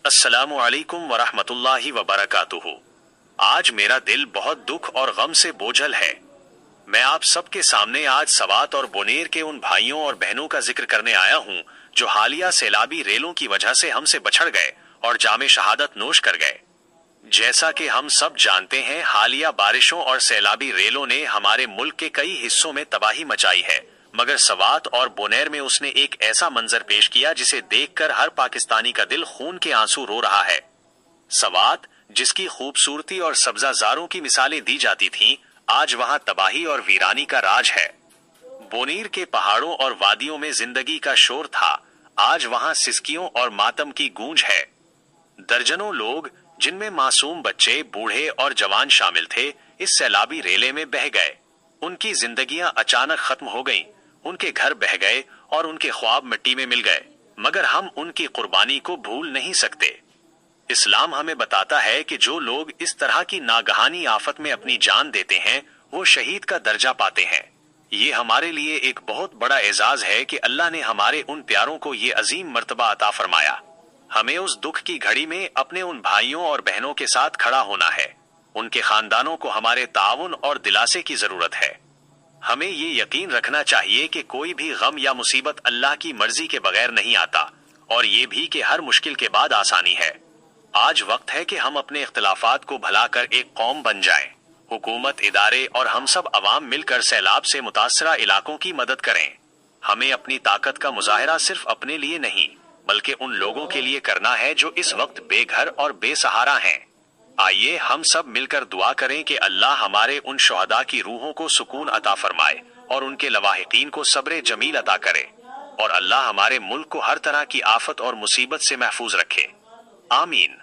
अस्सलामु अलैकुम वरहमतुल्लाहि वबरकातुहू। आज मेरा दिल बहुत दुख और गम से बोझल है। मैं आप सबके सामने आज सवात और बोनेर के उन भाइयों और बहनों का जिक्र करने आया हूँ जो हालिया सैलाबी रेलों की वजह से हमसे बछड़ गए और जामे शहादत नोश कर गए। जैसा कि हम सब जानते हैं, हालिया बारिशों और सैलाबी रेलों ने हमारे मुल्क के कई हिस्सों में तबाही मचाई है, मगर सवात और बोनेर में उसने एक ऐसा मंजर पेश किया जिसे देखकर हर पाकिस्तानी का दिल खून के आंसू रो रहा है। सवात, जिसकी खूबसूरती और सब्जाजारों की मिसालें दी जाती थीं, आज वहां तबाही और वीरानी का राज है। बोनीर के पहाड़ों और वादियों में जिंदगी का शोर था, आज वहां सिसकियों और मातम की गूंज है। दर्जनों लोग, जिनमें मासूम बच्चे, बूढ़े और जवान शामिल थे, इस सैलाबी रेले में बह गए। उनकी जिंदगियां अचानक खत्म हो गईं, उनके घर बह गए और उनके ख्वाब मिट्टी में मिल गए, मगर हम उनकी कुर्बानी को भूल नहीं सकते। इस्लाम हमें बताता है कि जो लोग इस तरह की नागहानी आफत में अपनी जान देते हैं, वो शहीद का दर्जा पाते हैं। ये हमारे लिए एक बहुत बड़ा एजाज है कि अल्लाह ने हमारे उन प्यारों को ये अजीम मर्तबा अता फरमाया। हमें उस दुख की घड़ी में अपने उन भाइयों और बहनों के साथ खड़ा होना है। उनके खानदानों को हमारे ताउन और दिलासे की जरूरत है। हमें ये यकीन रखना चाहिए कि कोई भी गम या मुसीबत अल्लाह की मर्जी के बगैर नहीं आता, और ये भी कि हर मुश्किल के बाद आसानी है। आज वक्त है कि हम अपने इख्तिलाफात को भुलाकर एक कौम बन जाएं। हुकूमत, इदारे और हम सब अवाम मिलकर सैलाब से मुतासरा इलाकों की मदद करें। हमें अपनी ताकत का मुजाहरा सिर्फ अपने लिए नहीं, बल्कि उन लोगों के लिए करना है जो इस वक्त बेघर और बेसहारा हैं। आइए हम सब मिलकर दुआ करें कि अल्लाह हमारे उन शुहदा की रूहों को सुकून अता फरमाए और उनके लवाहिकीन को सब्र जमील अता करे, और अल्लाह हमारे मुल्क को हर तरह की आफत और मुसीबत से महफूज रखे। आमीन।